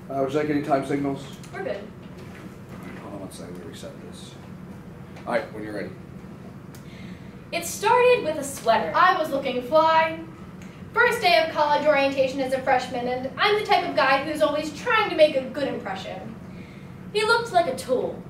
Would you like any time signals? We're good. Hold on one second, let me reset this. Alright, when you're ready. It started with a sweater. I was looking fly. First day of college orientation as a freshman, and I'm the type of guy who's always trying to make a good impression. He looked like a tool.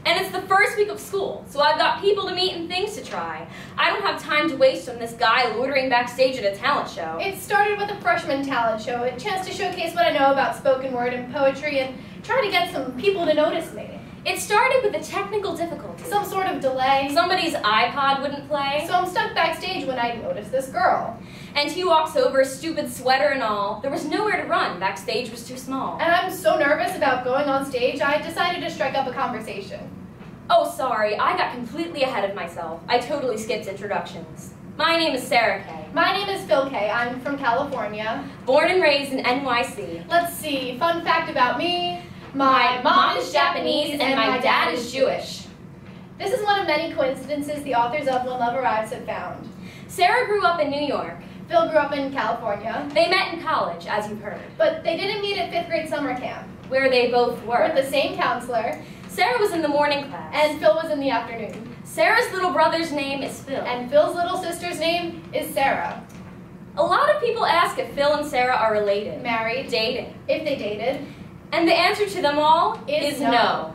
And it's the first week of school, so I've got people to meet and things to try. I don't have time to waste on this guy loitering backstage at a talent show. It started with a freshman talent show, a chance to showcase what I know about spoken word and poetry and try to get some people to notice me. It started with a technical difficulty. Some sort of delay. Somebody's iPod wouldn't play. So I'm stuck backstage when I notice this girl. And he walks over, stupid sweater and all. There was nowhere to run. Backstage was too small. And I'm so nervous about going on stage, I decided to strike up a conversation. Oh, sorry, I got completely ahead of myself. I totally skipped introductions. My name is Sarah Kaye. My name is Phil Kaye. I'm from California. Born and raised in NYC. Let's see, fun fact about me. My mom is Japanese and my dad is Jewish. This is one of many coincidences the authors of When Love Arrives have found. Sarah grew up in New York. Phil grew up in California. They met in college, as you've heard. But they didn't meet at 5th grade summer camp. Where they both were. With the same counselor. Sarah was in the morning class. And Phil was in the afternoon. Sarah's little brother's name is Phil. And Phil's little sister's name is Sarah. A lot of people ask if Phil and Sarah are related. Married. Dating. If they dated. And the answer to them all is no.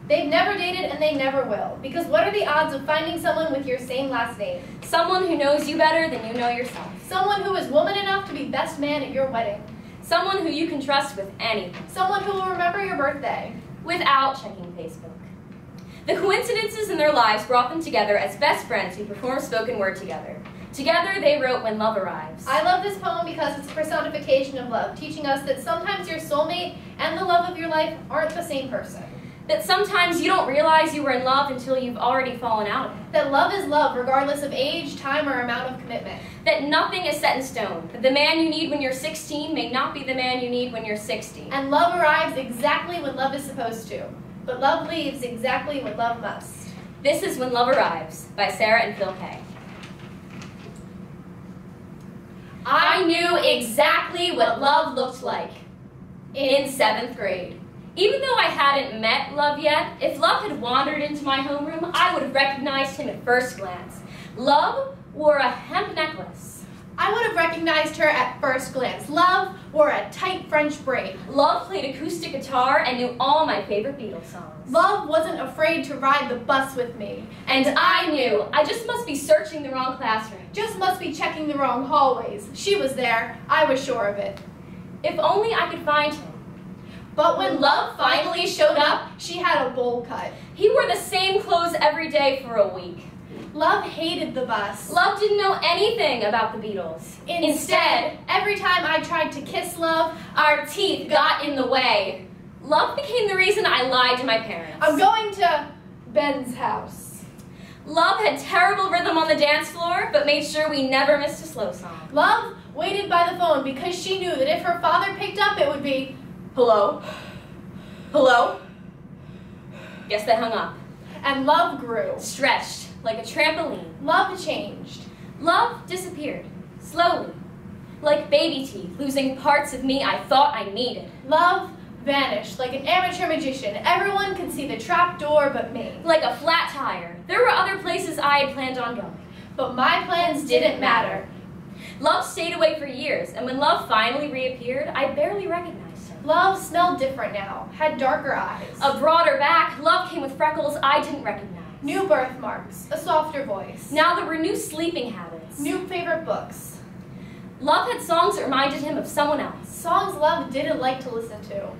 They've never dated and they never will. Because what are the odds of finding someone with your same last name? Someone who knows you better than you know yourself. Someone who is woman enough to be best man at your wedding. Someone who you can trust with anything. Someone who will remember your birthday. Without checking Facebook. The coincidences in their lives brought them together as best friends who perform spoken word together. Together they wrote When Love Arrives. I love this poem because it's a personification of love, teaching us that sometimes your soulmate and the love of your life aren't the same person. That sometimes you don't realize you were in love until you've already fallen out of it. That love is love, regardless of age, time, or amount of commitment. That nothing is set in stone. That the man you need when you're 16 may not be the man you need when you're 60. And love arrives exactly when love is supposed to. But love leaves exactly when love must. This is When Love Arrives by Sarah and Phil Kaye. I knew exactly what love looked like in 7th grade. Even though I hadn't met love yet, if love had wandered into my homeroom, I would have recognized him at first glance. Love wore a hemp necklace. I would have recognized her at first glance. Love wore a tight French braid. Love played acoustic guitar and knew all my favorite Beatles songs. Love wasn't afraid to ride the bus with me. And I knew I just must be searching the wrong classroom. Just must be checking the wrong hallways. She was there. I was sure of it. If only I could find him. But when love finally showed up, she had a bowl cut. He wore the same clothes every day for a week. Love hated the bus. Love didn't know anything about the Beatles. Instead, every time I tried to kiss Love, our teeth got in the way. Love became the reason I lied to my parents. I'm going to Ben's house. Love had terrible rhythm on the dance floor, but made sure we never missed a slow song. Love waited by the phone because she knew that if her father picked up, it would be, hello? Hello? Guess they hung up. And love grew. Stretched like a trampoline. Love changed. Love disappeared, slowly. Like baby teeth, losing parts of me I thought I needed. Love vanished like an amateur magician. Everyone could see the trap door but me. Like a flat tire. There were other places I had planned on going. But my plans didn't matter. Love stayed away for years, and when love finally reappeared, I barely recognized him. Love smelled different now, had darker eyes. A broader back, love came with freckles I didn't recognize. New birthmarks, a softer voice. Now there were new sleeping habits. New favorite books. Love had songs that reminded him of someone else. Songs Love didn't like to listen to.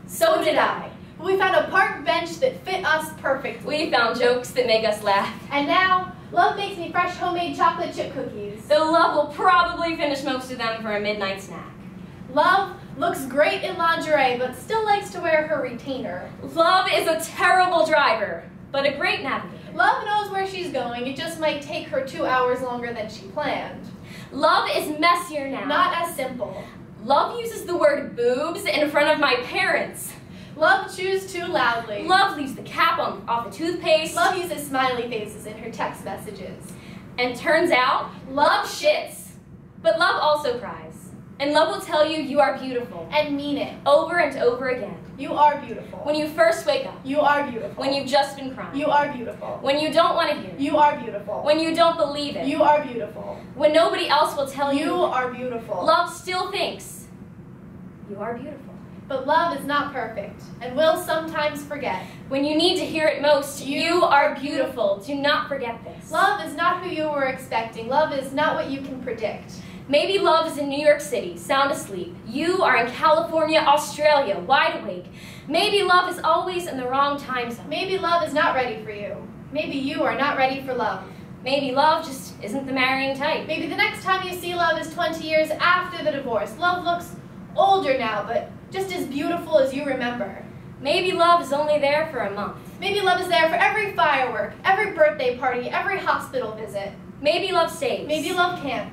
So did I. We found a park bench that fit us perfectly. We found jokes that make us laugh. And now, Love makes me fresh homemade chocolate chip cookies. Though Love will probably finish most of them for a midnight snack. Love looks great in lingerie, but still likes to wear her retainer. Love is a terrible driver, but a great navigator. Love knows where she's going. It just might take her 2 hours longer than she planned. Love is messier now. Not as simple. Love uses the word boobs in front of my parents. Love chews too loudly. Love leaves the cap off the toothpaste. Love uses smiley faces in her text messages. And turns out, love shits. But love also cries. And love will tell you you are beautiful. And mean it. Over and over again. You are beautiful. When you first wake up. You are beautiful. When you've just been crying. You are beautiful. When you don't want to hear it. You are beautiful. When you don't believe it. You are beautiful. When nobody else will tell you. You are beautiful. Love still thinks you are beautiful. But love is not perfect and will sometimes forget. When you need to hear it most, you are beautiful. Do not forget this. Love is not who you were expecting. Love is not what you can predict. Maybe love is in New York City, sound asleep. You are in California, Australia, wide awake. Maybe love is always in the wrong time zone. Maybe love is not ready for you. Maybe you are not ready for love. Maybe love just isn't the marrying type. Maybe the next time you see love is 20 years after the divorce. Love looks older now, but just as beautiful as you remember. Maybe love is only there for a month. Maybe love is there for every firework, every birthday party, every hospital visit. Maybe love stays. Maybe love can't.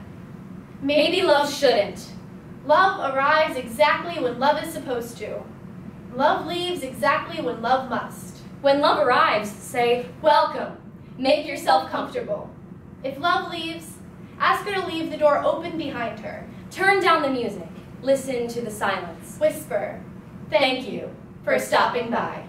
Maybe love shouldn't. Love arrives exactly when love is supposed to. Love leaves exactly when love must. When love arrives, say, welcome. Make yourself comfortable. If love leaves, ask her to leave the door open behind her. Turn down the music. Listen to the silence. Whisper, Thank you for stopping by.